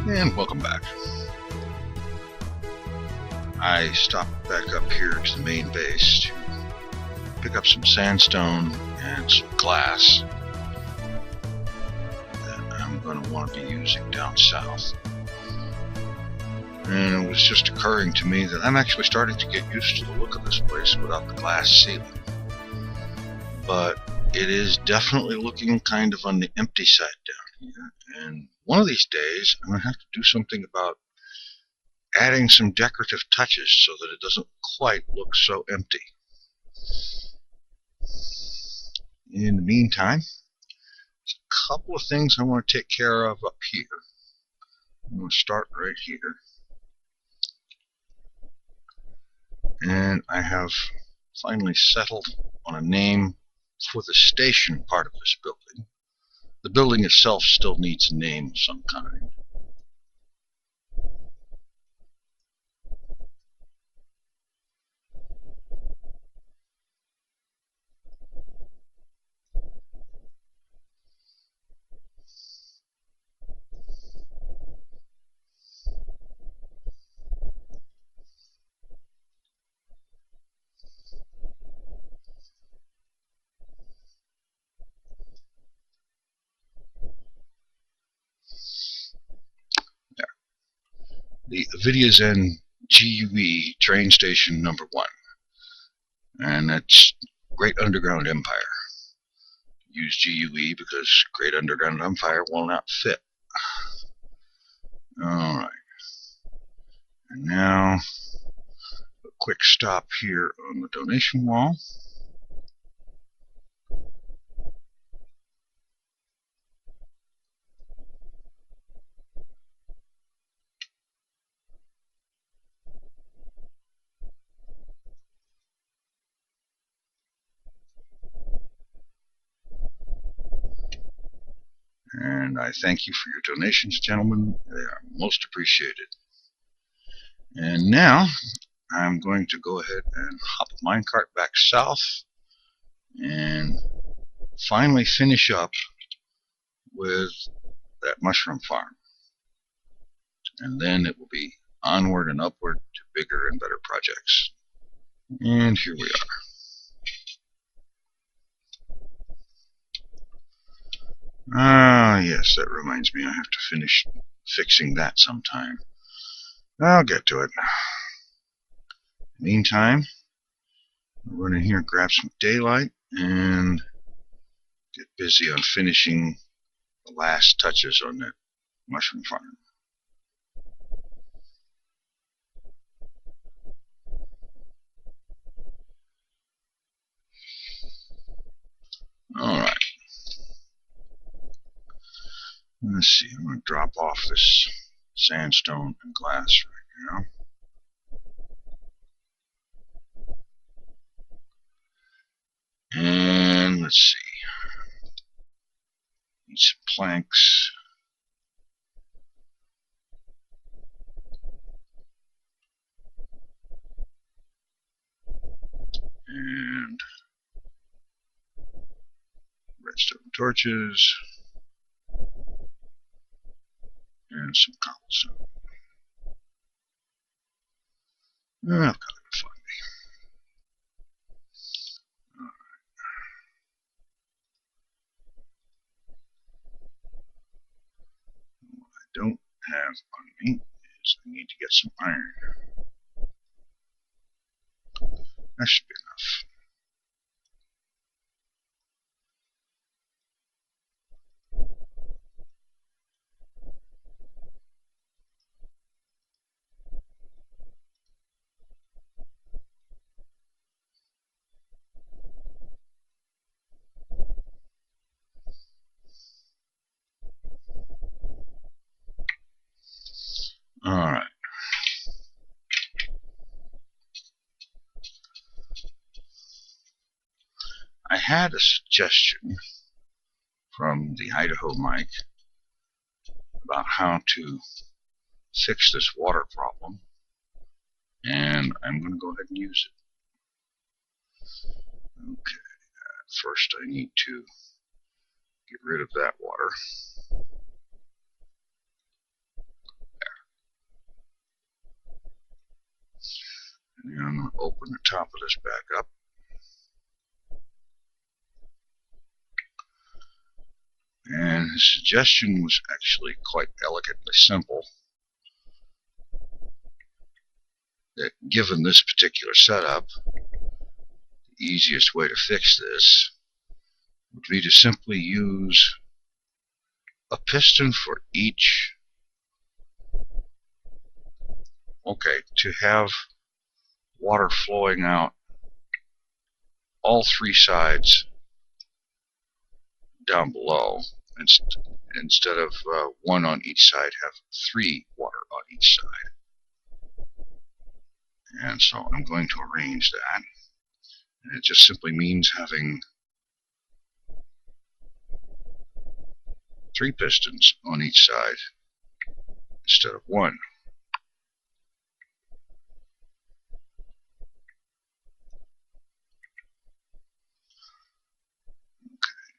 And welcome back. I stopped back up here to the main base to pick up some sandstone and some glass that I'm going to want to be using down south. And it was just occurring to me that I'm actually starting to get used to the look of this place without the glass ceiling. But it is definitely looking kind of on the empty side down here. And one of these days, I'm going to have to do something about adding some decorative touches so that it doesn't quite look so empty. In the meantime, there's a couple of things I want to take care of up here. I'm going to start right here. And I have finally settled on a name for the station part of this building. The building itself still needs a name of some kind. The Avidiazen GUE train station number 1, and that's Great Underground Empire. Use GUE because Great Underground Empire will not fit. Alright, and now a quick stop here on the donation wall. And I thank you for your donations, gentlemen. They are most appreciated. And now I'm going to go ahead and hop a minecart back south and finally finish up with that mushroom farm. And then it will be onward and upward to bigger and better projects. And here we are. Ah, yes, that reminds me I have to finish fixing that sometime. I'll get to it. Meantime, I'll run in here, grab some daylight, and get busy on finishing the last touches on that mushroom farm. Alright. Let's see, I'm going to drop off this sandstone and glass right now. And let's see. Need some planks. And redstone torches. And some cobblestone. I've got it fun. What I don't have on me is I need to get some iron. That should be enough. Alright. I had a suggestion from TheIdahoMike about how to fix this water problem, and I'm going to go ahead and use it. Okay, first I need to get rid of that water. And I'm going to open the top of this back up. And his suggestion was actually quite elegantly simple. That given this particular setup, the easiest way to fix this would be to simply use a piston for each. Okay, to have water flowing out all three sides down below, instead of one on each side, have three water on each side. And so I'm going to arrange that. And it just simply means having three pistons on each side instead of one.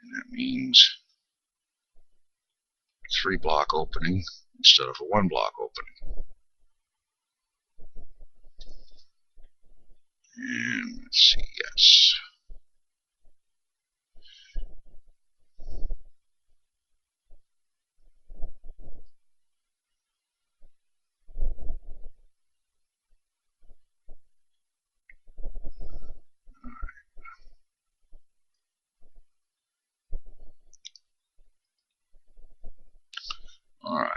And that means 3-block opening instead of a 1-block opening. And let's see, yes. All right.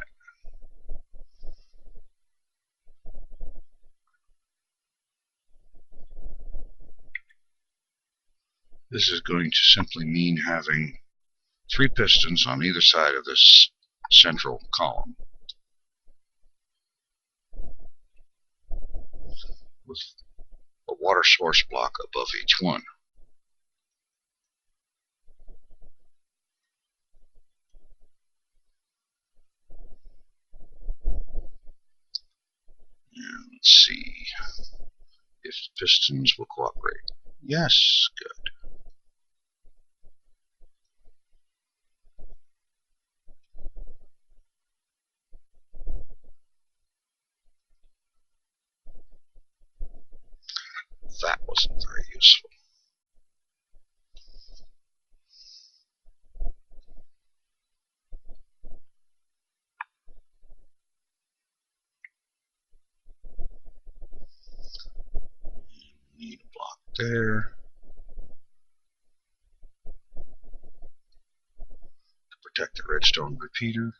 This is going to simply mean having 3 pistons on either side of this central column, with a water source block above each one. And let's see if the pistons will cooperate. Yes, good. That wasn't very useful. Need a block there to protect the redstone repeater.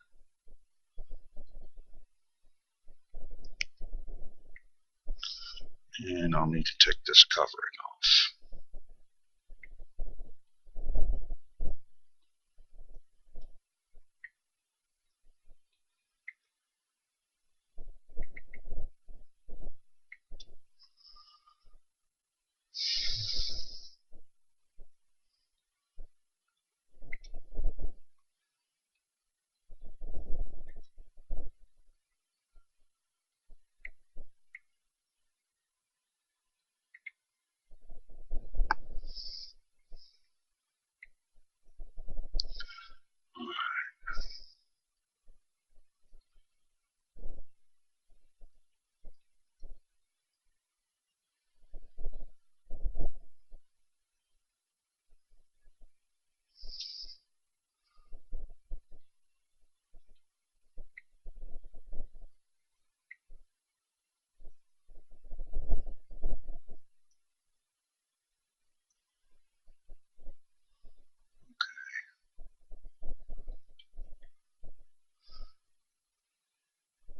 And I'll need to take this covering off.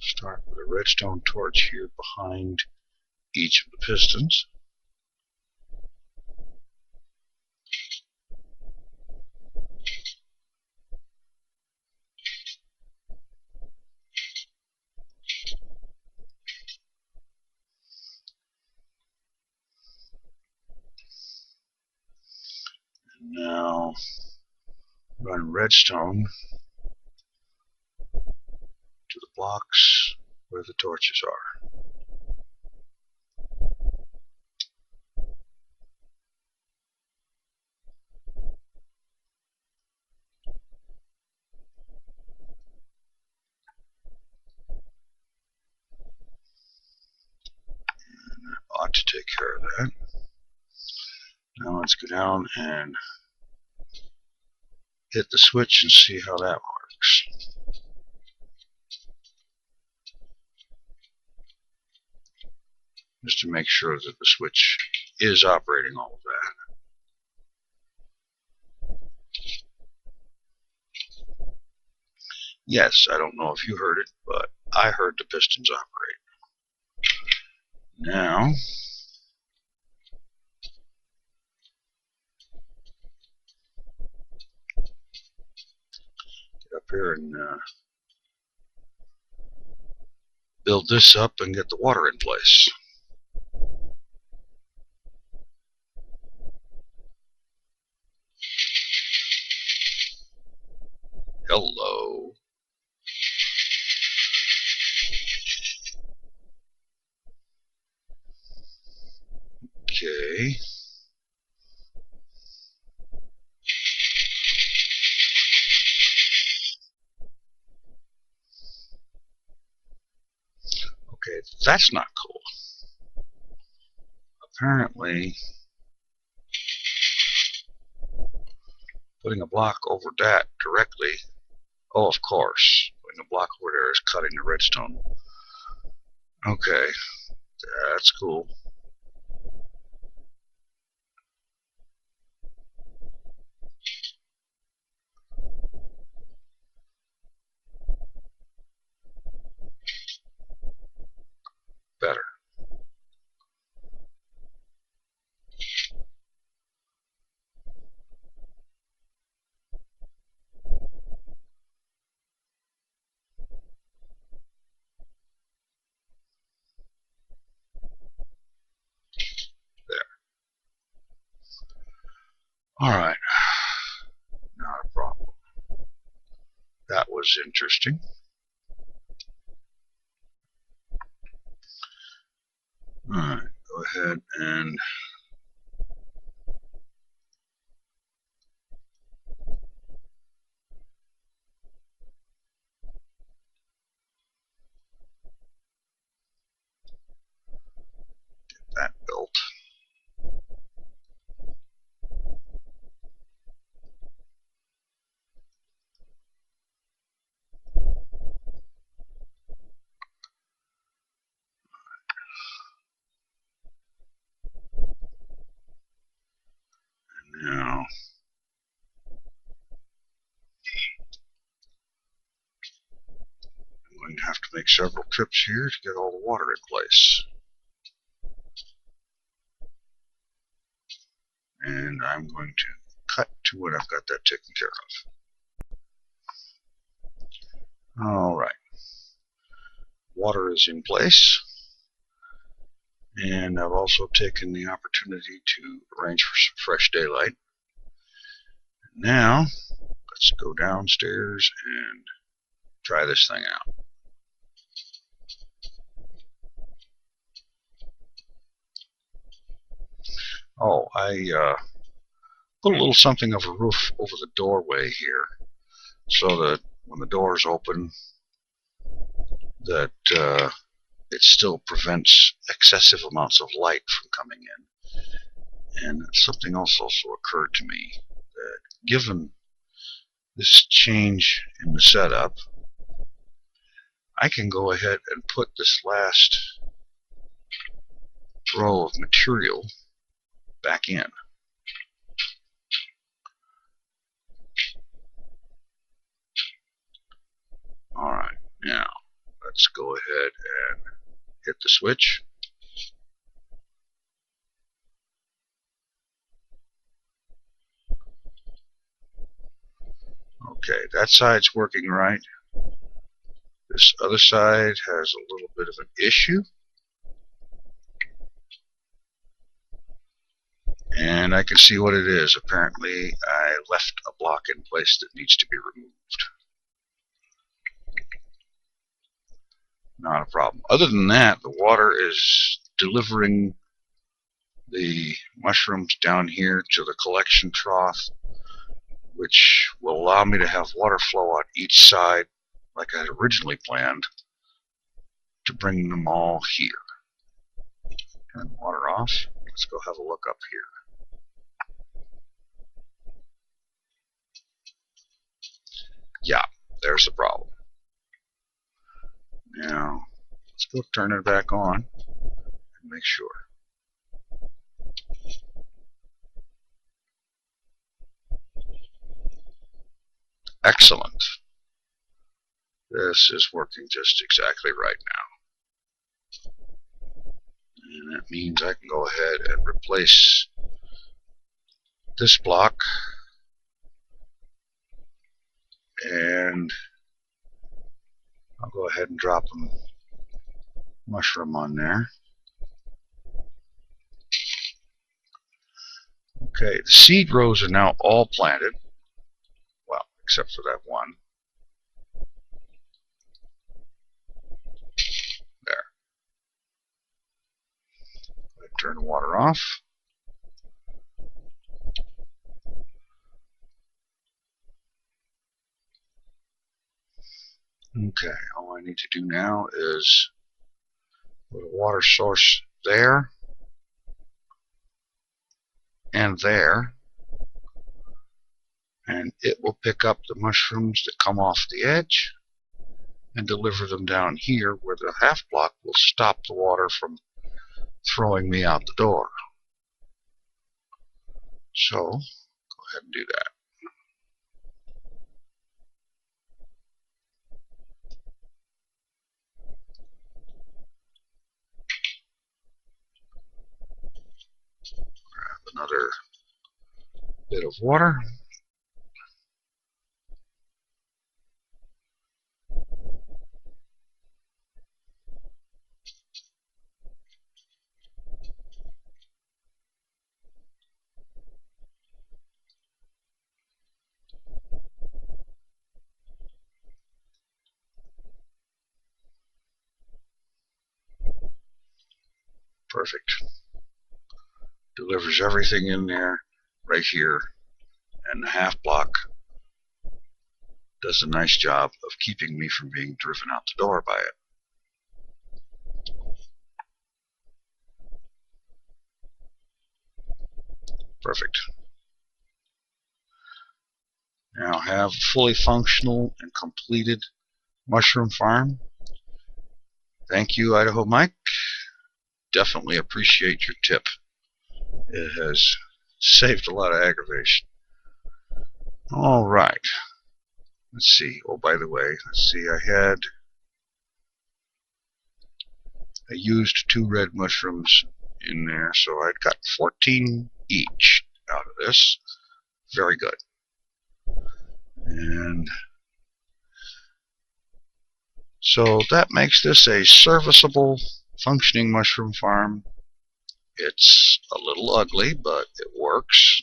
Start with a redstone torch here behind each of the pistons. And now run redstone to the blocks where the torches are. And that ought to take care of that. Now let's go down and hit the switch and see how that works. Just to make sure that the switch is operating all of that. Yes, I don't know if you heard it, but I heard the pistons operate. Now, get up here and build this up and get the water in place. Hello. Okay. Okay, that's not cool. Apparently, putting a block over that directly, oh, of course, putting a block over there is cutting the redstone. Okay, that's cool. Better. Alright, not a problem. That was interesting. Alright, go ahead and get that built. Now, I'm going to have to make several trips here to get all the water in place. And I'm going to cut to when I've got that taken care of. Alright. Water is in place. And I've also taken the opportunity to arrange for some fresh daylight. Now, let's go downstairs and try this thing out. Oh, I put a little something of a roof over the doorway here, so that when the doors open, that it still prevents excessive amounts of light from coming in. And something else also occurred to me, that given this change in the setup, I can go ahead and put this last row of material back in. Alright, now let's go ahead and hit the switch. Okay, that side's working right. This other side has a little bit of an issue. And I can see what it is. Apparently, I left a block in place that needs to be removed. Not a problem. Other than that, the water is delivering the mushrooms down here to the collection trough, which will allow me to have water flow on each side like I had originally planned, to bring them all here. Turn water off. Let's go have a look up here. Yeah, there's the problem. Now, let's go turn it back on and make sure. Excellent. This is working just exactly right now. And that means I can go ahead and replace this block, and I'll go ahead and drop a mushroom on there. Okay, the seed rows are now all planted. Well, except for that one. There. Turn the water off. Okay, all I need to do now is put a water source there and there, and it will pick up the mushrooms that come off the edge and deliver them down here where the half block will stop the water from throwing me out the door. So, go ahead and do that. Grab another bit of water. Perfect. Delivers everything in there right here, and the half block does a nice job of keeping me from being driven out the door by it. Perfect. Now I have a fully functional and completed mushroom farm. Thank you, IdahoMike. Definitely appreciate your tip. It has saved a lot of aggravation. All right. Let's see. Oh, by the way, let's see. I used 2 red mushrooms in there, so I'd got 14 each out of this. Very good. And so that makes this a serviceable, functioning mushroom farm. It's a little ugly, but it works.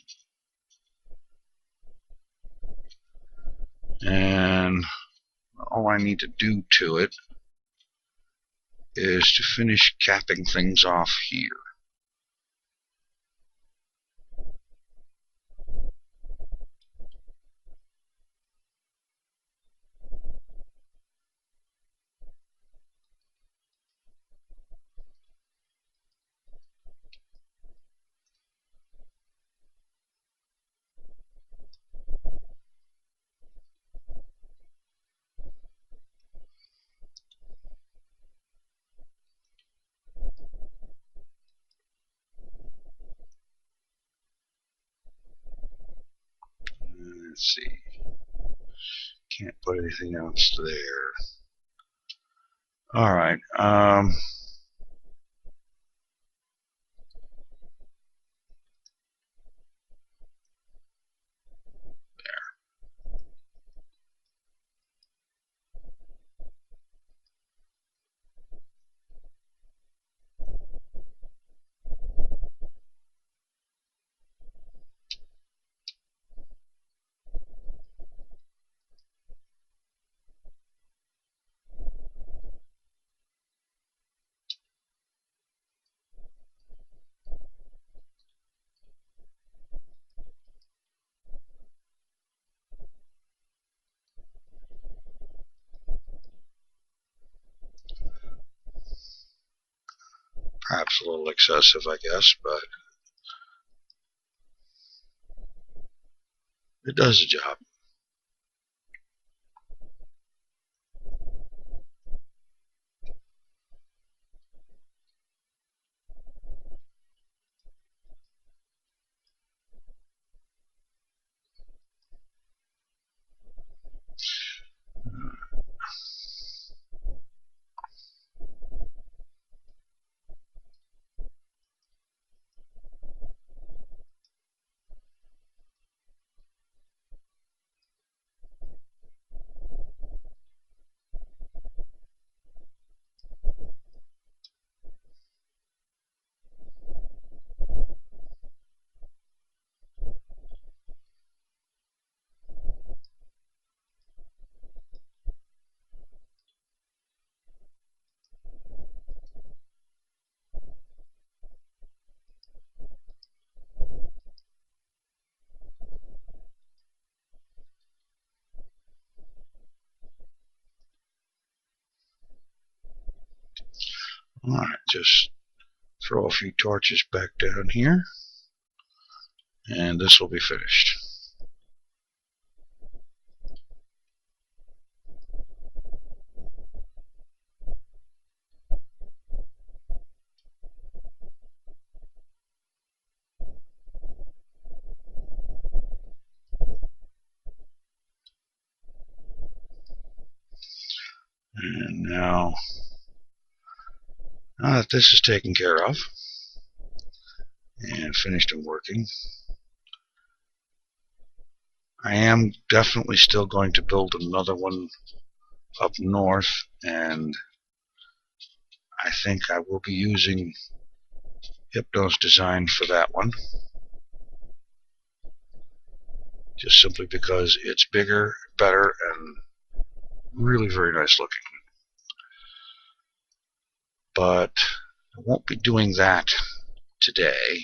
And all I need to do to it is to finish capping things off here. Let's see. Can't put anything else there. All right. Perhaps a little excessive, I guess, but it does the job. Alright, just throw a few torches back down here, and this will be finished. And now that this is taken care of and finished and working, I am definitely still going to build another one up north, and I think I will be using Hypno's design for that one, just simply because it's bigger, better, and really very nice looking. But I won't be doing that today.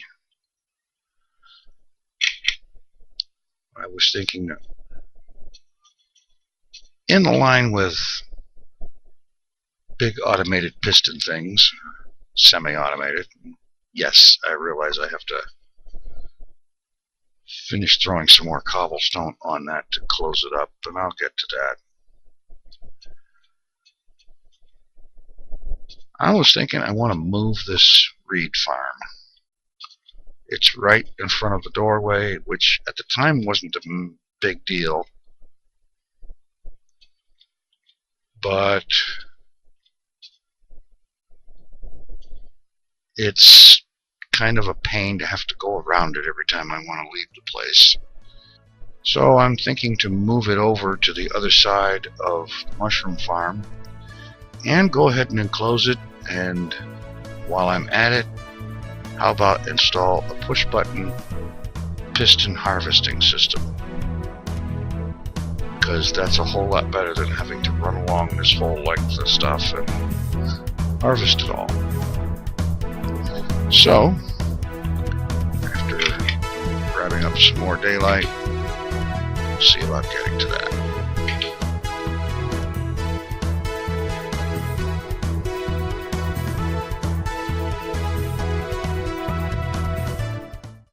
I was thinking in line with big automated piston things, semi-automated. Yes, I realize I have to finish throwing some more cobblestone on that to close it up, and I'll get to that. I was thinking I want to move this reed farm. It's right in front of the doorway, which at the time wasn't a big deal, but it's kind of a pain to have to go around it every time I want to leave the place. So I'm thinking to move it over to the other side of the mushroom farm and go ahead and enclose it. And while I'm at it, how about install a push button piston harvesting system, because that's a whole lot better than having to run along this whole length of stuff and harvest it all. So after grabbing up some more daylight, we'll see about getting to that.